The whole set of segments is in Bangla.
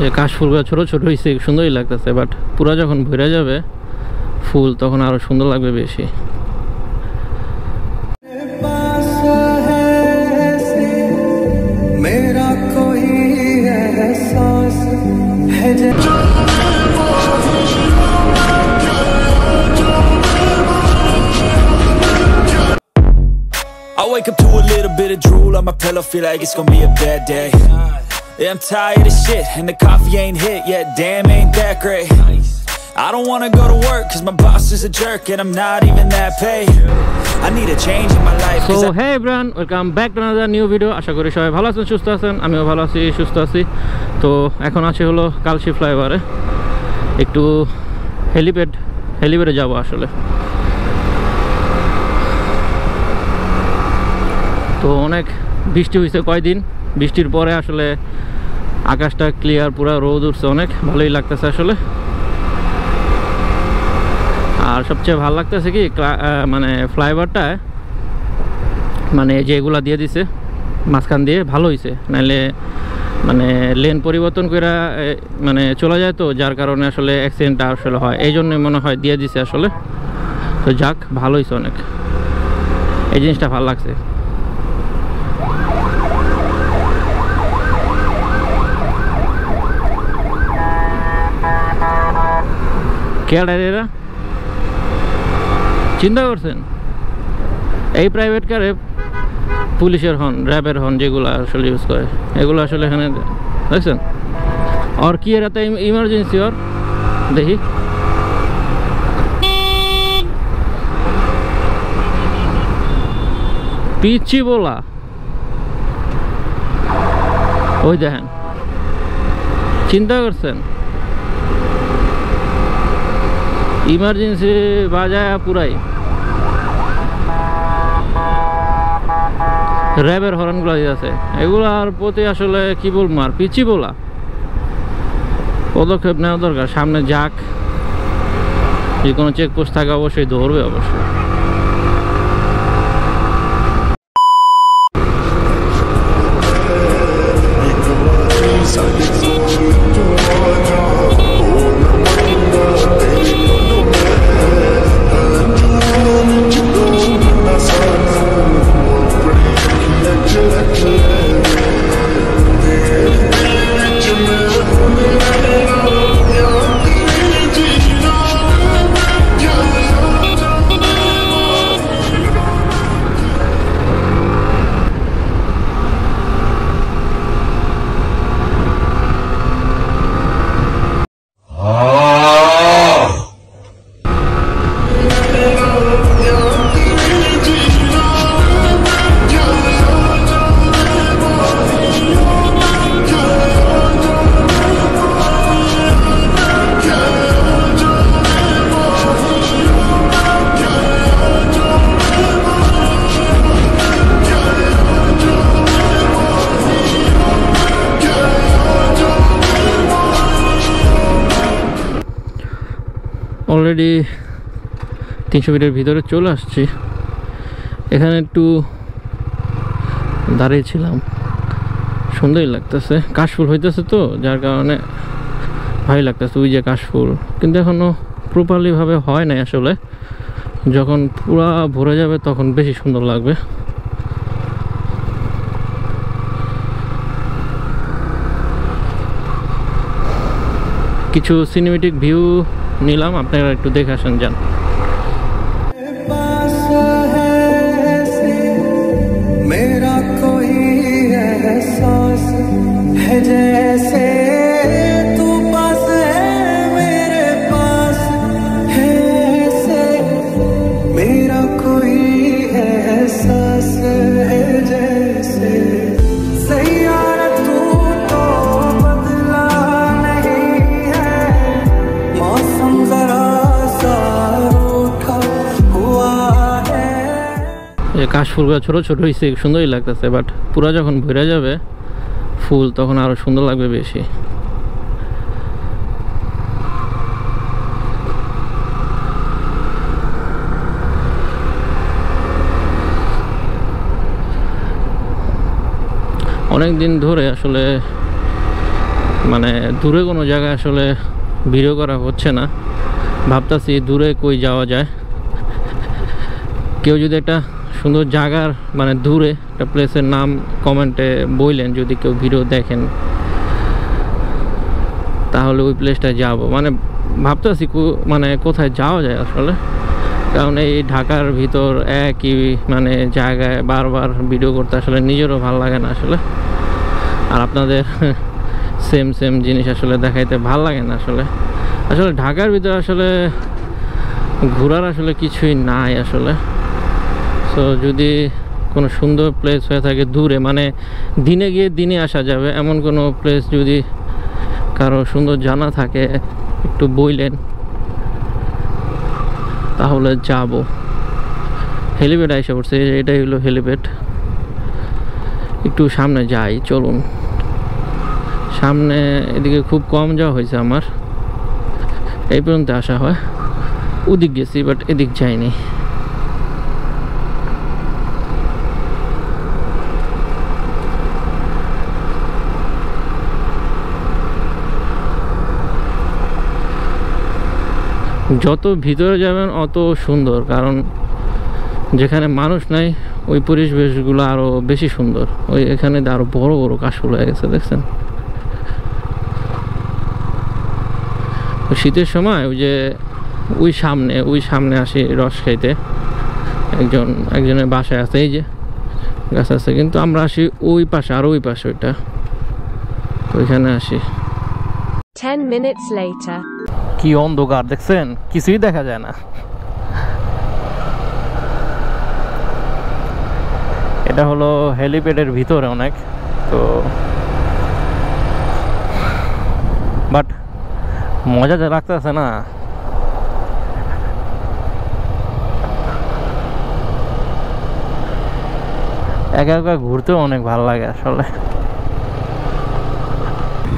এই কাশফুলগুলো ছোট ছোট হইছে, সুন্দরই লাগতেছে, বাট পুরা যখন ভরে যাবে ফুল তখন আরো সুন্দর লাগবে বেশি। I wake up to a little bit of drool on my pillow, feel like it's gonna be a bad day. Yeah, I'm tired of shit, and the coffee ain't hit yet, damn ain't that great. I don't wanna go to work, cause my boss is a jerk, and I'm not even that paid. I need a change in my life. So hey everyone, welcome back to another new video. আশা করি সবাই ভালো আছেন, সুস্থ আছেন, আমিও ভালো আছি, সুস্থ আছি। তো এখন আছি হলো কালশি ফ্লাইওভারে, একটু হেলিপ্যাডে যাব আসলে। তো অনেক বৃষ্টি হয়েছে কয়দিন, বৃষ্টির পরে আসলে আকাশটা ক্লিয়ার, পুরো রোদ উঠছে, অনেক ভালোই লাগতেছে আসলে। আর সবচেয়ে ভালো লাগতেছে কি মানে ফ্লাইওভারটায় মানে যেগুলা দিয়ে দিছে মাঝখান দিয়ে ভালো হয়েছে, নাহলে মানে লেন পরিবর্তন করে মানে চলে যায়, তো যার কারণে আসলে অ্যাক্সিডেন্টটা আসলে হয়, এই জন্য মনে হয় দিয়ে দিছে আসলে। তো যাক, ভালো হয়েছে অনেক, এই জিনিসটা ভালো লাগছে। কেয়ারেরা চিন্তা করছেন এই প্রাইভেট কারে পুলিশের হর্ন, র্যাবের হর্ন যেগুলো আসলে ইউজ করে, এগুলো আসলে এখানে দেখছেন। আর কি এরা তো ইমার্জেন্সি, ওর দেখি পিচ্ছি বলা, ওই দেখেন, চিন্তা করছেন ইমার্জেন্সি বাজায় পুরাই র্যাবের হর্নগুলো আছে, এগুলার প্রতি আসলে কি বলবো আর পিছি বলা, পদক্ষেপ নেওয়া দরকার। সামনে যাক, যে কোনো চেকপোস্ট থাকে অবশ্যই ধরবে অবশ্যই। অলরেডি 300 মিটার ভিতরে চলে আসছি। এখানে একটু দাঁড়িয়েছিলাম, সুন্দরই লাগতেছে, কাশফুল হইতেছে তো যার কারণে ভালোই লাগতেছে। ওই যে কাশফুল কিন্তু এখনো প্রপারলি ভাবে হয় নাই আসলে, যখন পুরা ভরে যাবে তখন বেশি সুন্দর লাগবে। কিছু সিনেমেটিক ভিউ নিলাম, আপনারা একটু দেখে আসেন যান। मेरा कोई एहसास है जैसे तू पास है मेरे पास है, ऐसे मेरा कोई एहसास है जैसे सैयारा तू तो बदला नहीं है, मौसम जरा सा रूठा हुआ है। কাশফুলগুলো ছোট ছোট হয়েছে, সুন্দরই লাগতেছে, বাট পুরা যখন ভরে যাবে ফুল তখন আরো সুন্দর লাগবে বেশি। অনেক দিন ধরে আসলে মানে দূরে কোনো জায়গায় আসলে ভিডিও করা হচ্ছে না, ভাবতাছি দূরে কই যাওয়া যায়। কেউ যদি একটা সুন্দর জায়গার মানে দূরে একটা প্লেসের নাম কমেন্টে বললেন, যদি কেউ ভিডিও দেখেন তাহলে ওই প্লেসটায় যাব। মানে ভাবতেছি মানে কোথায় যাওয়া যায় আসলে, কারণ এই ঢাকার ভিতর একই মানে জায়গায় বারবার ভিডিও করতে আসলে নিজেরও ভালো লাগে না আসলে, আর আপনাদের সেম জিনিস আসলে দেখাইতে ভালো লাগে না আসলে। আসলে ঢাকার ভিতরে আসলে ঘোরার আসলে কিছুই নাই আসলে। সো যদি কোনো সুন্দর প্লেস হয়ে থাকে দূরে, মানে দিনে গিয়ে দিনে আসা যাবে এমন কোনো প্লেস যদি কারো সুন্দর জানা থাকে একটু বললেন, তাহলে যাব। হেলিপ্যাড এসে পড়ছে, এটাই হলো হেলিপ্যাড। একটু সামনে যাই, চলুন। সামনে এদিকে খুব কম যাওয়া হয়েছে আমার, এই পর্যন্ত আসা হয়। ওদিক গেছি বাট এদিক যাইনি। যত ভিতরে যাবেন অত সুন্দর, কারণ যেখানে মানুষ নাই ওই পরিবেশগুলো আরো বেশি সুন্দর। ওই এখানে আরো বড় বড় কাশফুল হয়ে গেছে, দেখছেন? শীতের সময় ওই সামনে আসি রস খাইতে, একজনের বাসায় আছে, এই যে গাছ আছে, কিন্তু আমরা আসি ওই পাশে, আর ওই পাশে ওইটা, ওইখানে আসি। 10 minutes later. কি অন্ধকার দেখছেন, কিছুই দেখা যায় না। এটা হলো হেলিপ্যাডের ভিতরে অনেক, তো বাট মজা যা লাগতেছে না। একা একা ঘুরতেও অনেক ভালো লাগে আসলে।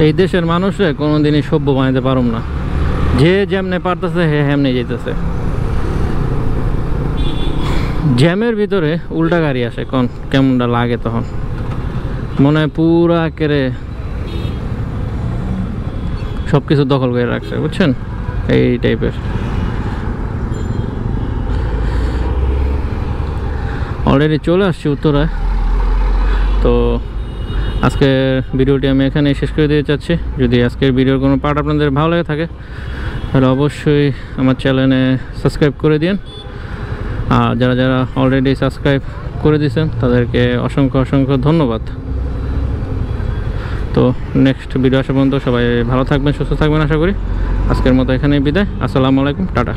এই দেশের মানুষে কোনোদিনই সভ্য বানাইতে পারুম না, যে যেমনে পারতেছে হে হেমনে যেতেছে। জ্যামের ভিতরে উল্টা গাড়ি আসে, কেমনটা লাগে তখন, মনে হয় পুরা কেড়ে সব কিছু দখল করে রাখছে, বুঝছেন? এই টাইপের। অলরেডি চলে আসছি উত্তরায়। তো আজকের ভিডিওটি আমি এখানে শেষ করে দিতে চাচ্ছি। যদি আজকের ভিডিওর কোনো পার্ট আপনাদের ভালো লাগে থাকে তাহলে অবশ্যই আমার চ্যানেলে সাবস্ক্রাইব করে দিন। আর যারা অলরেডি সাবস্ক্রাইব করে দিয়েছেন তাদেরকে অসংখ্য ধন্যবাদ। তো নেক্সট ভিডিও আসা পর্যন্ত সবাই ভালো থাকবেন, সুস্থ থাকবেন আশা করি। আজকের মতো এখানেই বিদায়। আসসালামু আলাইকুম, টাটা।